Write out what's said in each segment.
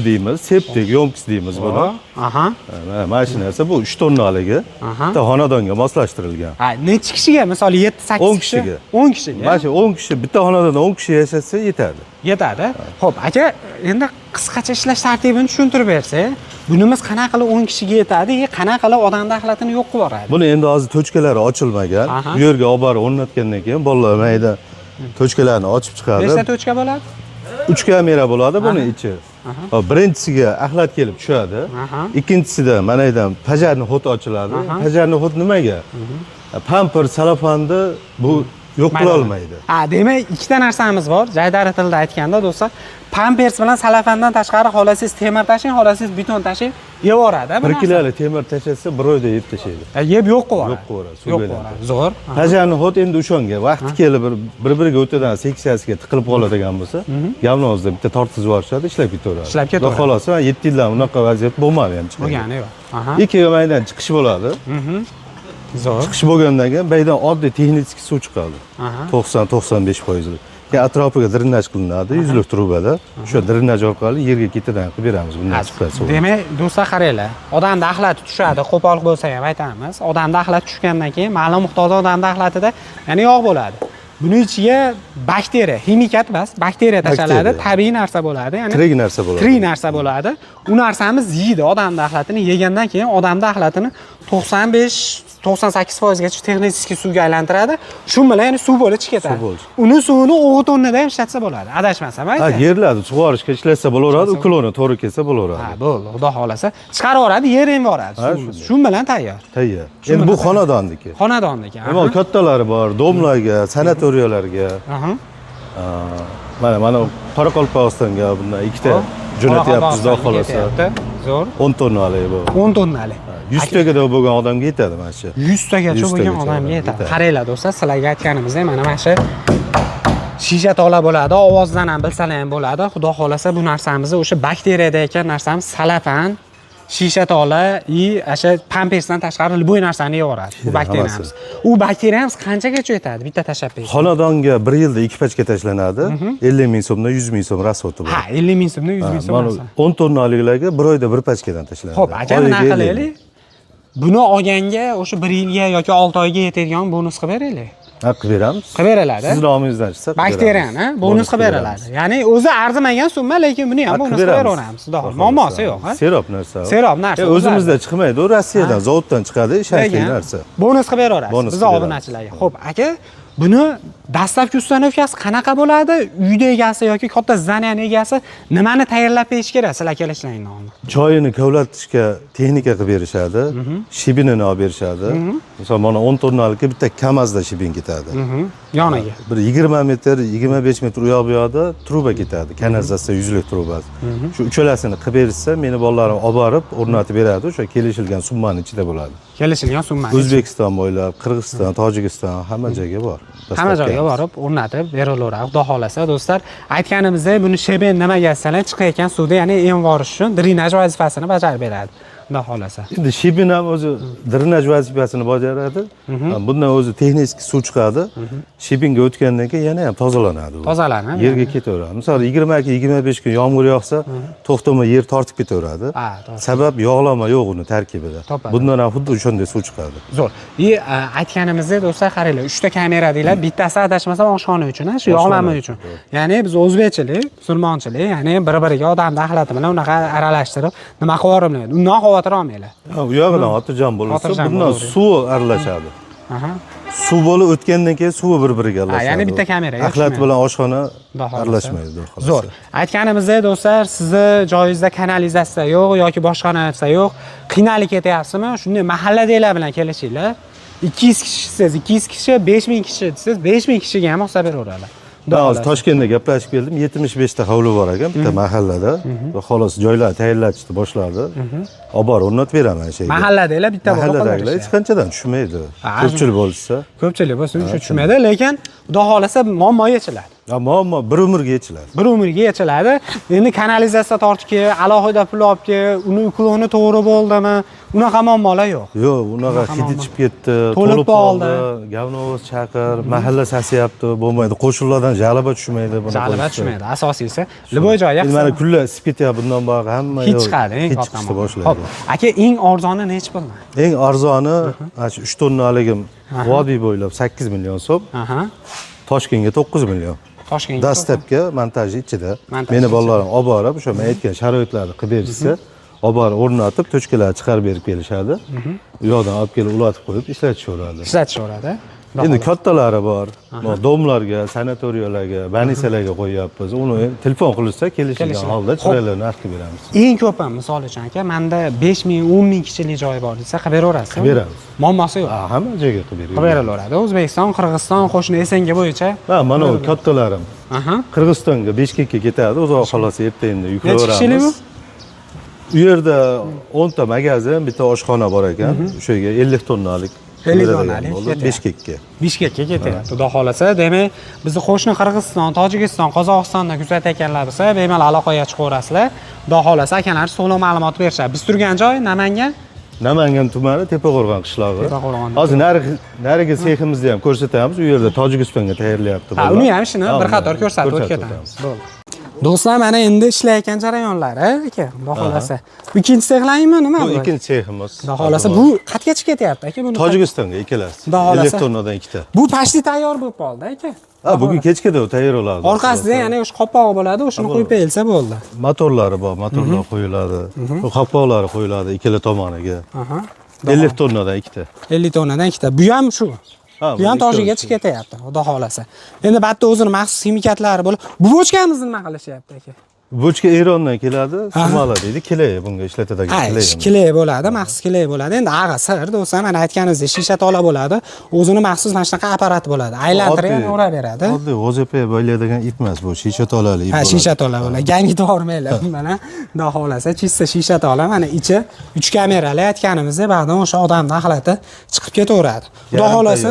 deymiz, septik, yo'mkisi deymiz buni. Aha. Mashinasi bu 3 tonnaligi. Bitta xonadonga moslashtirilgan. Ha, necha kishiga? Misol 7-8 10 kishi. kishiga. 10 kishiga. Mana shu 10 kishi bitta xonadonda 10 kishi yashasa yetadi. Yetadi. Xo'p, aka, endi qisqacha ishlash tartibini tushuntirib bersa, bunimiz qanaqa qilib 10 kishiga yetadi, qanaqa qilib odamning axlatini yo'q qilib yuboradi. Buni endi hozir tochkalari ochilmagan. Bu yerga olib borib o'rnatgandan keyin bolalar mayda tochkalarni ochib chiqadi. Nechta tochka bo'ladi? 3 kamera bo'ladi buni ichi. Birinchisiga axlat kelib tushadi. Ikkinchisida mana yerdan pajarni hut ochiladi. Pajarni hut nimaga? Pamper, salafanni bu yo'q qila olmaydi. Ha, demak, ikkita narsamiz bor. Jaydari tilda aytganda do'stlar, pampers bilan salafandan tashqari xolasiz temir tashing, xolasiz beton tashing yevoradi. 1 kiloli temir tashlasa 1 oyda yeb tashlaydi. Yeb yo'q qiladi. Yo'q qiladi. Yo'q qiladi. Zo'r. Pajarni hut endi o'shanga vaqti kelib bir-biriga o'tadan seksiyasiga tiqilib qoladigan bo'lsa, gavnozda bitta tortizib yuborishadi, ishlab ketaveradi. Ishlab ketaveradi. Xolos, 7 yildan unaqa vaziyat bo'lmadi ham chiqadi. Bo'lgani yo'q. Ikki maydan chiqish bo'ladi. Zo'r. Chiqish bo'lgandan keyin baydan oddiy texnik suv chiqadi. 90-95%. Keyin atrofiga drenaj qilinadi, yuzlik trubada. O'sha drenaj orqali yerga ketidan qilib beramiz bundan chiqadi. Demak, do'stlar qaranglar, odamning axlati tushadi, qo'pol bo'lsa ham aytamiz. Odamning axlati tushgandan keyin ma'lum miqdorda odamning axlatida, ya'ni yog' bo'ladi. Buning ichiga bakteriya, ximikat emas, bakteriya tashaladi, tabiiy narsa bo'ladi, ya'ni tirik narsa bo'ladi. Tirik narsa bo'ladi. U narsamiz yeydi odamning axlatini, yegandan keyin odamning axlatini 95-98% gacha texnik suvga aylantiradi. Shu bilan ya'ni suv bo'lib chiqib ketadi. Uni suvini o'g'it o'rnida ham ishlatsa bo'ladi. Adashmasam aytsa. Ha, yerlarni sug'orishga ishlatsa bo'laveradi, ukuloni to'g'ri kelsa bo'laveradi. Ha, bo'ldi, xudo xolasa. Chiqarib yuboradi, yer ham boradi. Shu bilan tayyor. Tayyor. Endi bu xonadonniki. Xonadonniki. Nima kattalari bor, domlarga, sanatoriyalarga. Mana Qoraqalpog'istonga bundan ikkita jo'natyapmiz, xudo xolasa. Zo'r. 10 tonnalik bu. 10 tonnalik. 100 tagada bo'lgan odamga yetadi mana shu. 100 tagacha bo'lgan odamga yetadi. Qaranglar do'stlar, sizlarga aytganimizdek, mana shu shisha tola bo'ladi, ovozdan ham bilsalar ham bo'ladi. Xudo xolasa bu narsamizni o'sha bakteriyada ekan narsamiz salafan, shisha tola, o'sha pampersdan tashqari любой narsani yevoradi. Bu bakteriyamiz. U bakteriyamiz qanchagacha yetadi bitta tashlab berish? Xonadonga 1 yilda 2 pachka tashlanadi. 50 ming so'mdan 100 ming so'm rasxoti bor. Ha, 50 ming so'mdan 100 ming so'm. Mana 10 tonnaliklarga 1 oyda 1 pachkadan tashlanadi. Xo'p, ajab nima qilaylik? Buni olganga o'sha 1 yilga yoki 6 oyga yetadigan bonus qilib beraylik. Ha, qilib beramiz. Qilib beriladi. Siz nomingizdan chiqsa, bakteriyani bonus qilib beriladi. Ya'ni o'zi arzimagan summa, lekin buni ham bonus qilib beraveramiz. Xudo xohlasa. Muammosi yo'q, ha? Serob narsa. Serob narsa. O'zimizda chiqmaydi, u Rossiyadan, zavoddan chiqadi, ishonchli narsa. Bonus qilib beraverasiz biz obunachilarga. Xo'p, aka, buni dastlabki ustanovkasi qanaqa bo'ladi? Uyda egasi yoki katta zdaniyani egasi nimani tayyorlab berish kerak sizlar kelishinglardan oldin? Choyini kovlatishga texnika qilib berishadi, shibinini olib berishadi. Masalan, mana 10 tonnalikka bitta kamazda shibin ketadi. Yoniga. Bir 20 metr, 25 metr u yoq bu yoqda truba ketadi. Kanalizatsiya yuzlik trubasi. Shu uchalasini qilib berishsa, meni bolalarim olib borib o'rnatib beradi. O'sha kelishilgan summaning ichida bo'ladi. Kelishilgan summa. O'zbekiston bo'ylab, Qirg'iziston, Tojikiston hamma joyga bor. Hamma joyga borib o'rnatib berilaveradi. Xudo xolasa do'stlar, aytganimizdek, buni sheben nimaga aytsalar chiqayotgan suvda, ya'ni envorish uchun drenaj vazifasini bajarib beradi. Xudo xolasa. Endi shibin ham o'zi drenaj vazifasini bajaradi. Bundan o'zi texnik suv chiqadi. Shibinga o'tgandan keyin yana ham tozalanadi. Tozalanadi. Yerga ketaveradi. Misol 22-25 kun yomg'ir yog'sa, to'xtamay yer tortib ketaveradi. Sabab yog'lama yo'q uni tarkibida. Bundan ham xuddi o'shanday suv chiqadi. Zo'r. Aytganimizdek do'stlar, qaranglar, 3 ta kamera deylar, bittasi adashmasam oshxona uchun, shu yog'lama uchun. Ya'ni biz o'zbekchilik, musulmonchilik, ya'ni bir-biriga odamning axlati bilan unaqa aralashtirib nima qilib yubormaydi. Undan xavotir olmanglar. U yog'idan xotirjam bo'lsa, bundan suv aralashadi. Suv bo'lib o'tgandan keyin suvi bir-biriga aralashadi. Ya'ni bitta kamera. Axlat bilan oshxona aralashmaydi. Zo'r. Aytganimizdek do'stlar, sizni joyingizda kanalizatsiya yo'q yoki boshqa narsa yo'q, qiynalib ketyapsizmi? Shunday mahalladagilar bilan kelishinglar. 200 kishisiz, 200 kishi, 5000 kishi desiz, 5000 kishiga ham hisob beraveradi. Men hozir Toshkentda gaplashib keldim. 75 ta hovli bor ekan bitta mahallada. Xolos joylar tayyorlashni boshladi. Olib borib o'rnatib beraman o'sha yerga. Mahalladagilar bitta bo'lib mahalladagilar hech qanchadan tushmaydi. Ko'pchilik bo'lsa. Ko'pchilik bo'lsa tushmaydi, lekin xudo xolasa muammo yechiladi. Muammo bir umrga yechiladi. Bir umrga yechiladi. Endi kanalizatsiya tortishga, alohida pul olibga, uni ukloni to'g'ri bo'ldimi? Unaqa muammolar yo'q. Yo'q, unaqa hid ichib ketdi, To'lib qoldi. Gavnovoz chaqir, mahalla sasiyapti, bo'lmaydi. Qo'shnilardan jalaba tushmaydi buni. Jalaba tushmaydi. Asosiysi liboy joyga mana kunlar isib ketyapti bundan boq hamma hid chiqadi, eng hid katta chiqishni muammo. boshlaydi. Xo'p, aka eng arzoni nechi pulmi? Eng arzoni mana shu 3 tonnaligim vodiy bo'ylab 8 million so'm, Aha. Toshkentga 9 million. Toshkentga Dastlabki montaj ichida Montaj meni bolalarim olib borib, o'sha men aytgan sharoitlarni qilib berishsa, olib borib o'rnatib, tochkalar chiqarib berib kelishadi. U yoqdan olib kelib ulatib qo'yib ishlatishaveradi. Ishlatishaveradi. Endi kattalari bor. Domlarga, sanatoriyalarga, больницаlarga qo'yyapmiz. Uni telefon qilishsa kelishgan holda chiroyli narx qilib beramiz. Eng ko'pi misol uchun aka, menda 5 ming, 10 ming kishilik joy bor desa, qilib beraverasiz. Qilib beramiz. Muammosi yo'q. Hamma joyga qilib Qilib berilaveradi. O'zbekiston, Qirg'iziston qo'shni SNG bo'yicha. Mana bu kattalarim. Aha. Qirg'izistonga Bishkekka ketadi. O'zi xohlasa ertaga Necha kishilik bu? yuklayveramiz. U yerda 10 ta magazin, bitta oshxona bor ekan. O'sha yerga 50 tonnalik 50 tonnalik Bishkekka. Bishkekka ketyapti. Xudo xolasa, demak, bizni qo'shni Qirg'iziston, Tojikiston, Qozog'istondan kuzatayotganlar bo'lsa, bemalol aloqaga chiqaverasizlar. Xudo xolasa, akalar to'liq ma'lumot berishadi. Biz turgan joy Namangan. Namangan tumani Tepaqo'rg'on qishlog'i. Tepaqo'rg'on. Hozir narigi seximizni ham ko'rsatamiz. U yerda Tojikistonga tayyorlayapti. Ha, uni ham ishini bir qator ko'rsatib o'tamiz. Bo'ldi. Do'stlar, mana endi ishlayotgan jarayonlari, aka, xudo xolasa. Bu ikkinchi sexlaymi, nima bu? Bu ikkinchi seximiz. Xudo xolasa, bu qayergacha ketyapti, aka, buni? Tojikistonga ikkalasi. Xudo xolasa. 50 tonnadan ikkita. Bu pashti tayyor bo'lib qoldi, aka. Ha, bugun kechgada tayyor bo'ladi. Orqasida yana o'sha qopqog'i bo'ladi, o'shani qo'yib berilsa bo'ldi. Motorlari bor, motorlar qo'yiladi. Bu qopqoqlari qo'yiladi ikkala tomoniga. Aha. 50 tonnadan ikkita. 50 tonnadan ikkita. Bu ham shu. Bu ham Tojigacha ketyapti, xudo xolasa. Endi bu yerda o'zini maxsus ximikatlari bo'lib, bu bochkamizni nima qilishyapti aka? Bochka Erondan keladi, Somali deydi, kelay bunga ishlatadigan kelay. Kelay bo'ladi, maxsus kelay bo'ladi. Endi ag'a sir, do'stlar, mana aytganingizdek shisha tola bo'ladi. O'zini maxsus mana shunaqa apparat bo'ladi. Aylantirib ham ura beradi. Oddiy OZP bo'laydigan ip emas bu, shisha tolali ip. Ha, shisha tola bo'ladi. Gangi tormaylar. Mana xudo xolasa, chista shisha tola, mana ichi 3 kamerali aytganimizdek, ba'dan o'sha odamning holati chiqib ketaveradi. Xudo xolasa,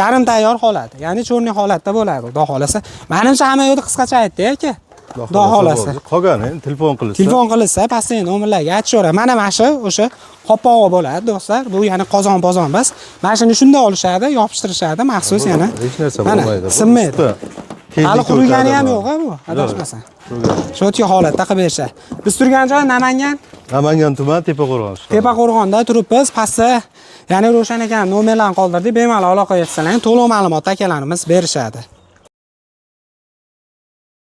yarim tayyor holat. Ya'ni cho'rni holatda bo'ladi, xudo xolasa. Menimcha hamma yo'lda qisqacha aytdi aka. Xudo xolasa. Qolgani telefon qilsa. Telefon qilsa, pastda nomerlarga aytishaveradi. Mana shu o'sha qoppog'i bo'ladi, do'stlar. Bu ya'ni qozon emas. Mana shuni shunda olishadi, yopishtirishadi maxsus yana. Hech narsa bo'lmaydi. Sinmaydi. Hali qurilgani ham yo'q, bu. Adashmasam. Shotga holatda qilib berishadi. Biz turgan joy Namangan. Namangan tumani Tepaqo'rg'on. Tepaqo'rg'onda turibmiz. Pastda ya'ni Ro'shan aka nomerlarni qoldirdik. Bemalol aloqaga chiqsalaring, to'liq ma'lumot akalarimiz berishadi.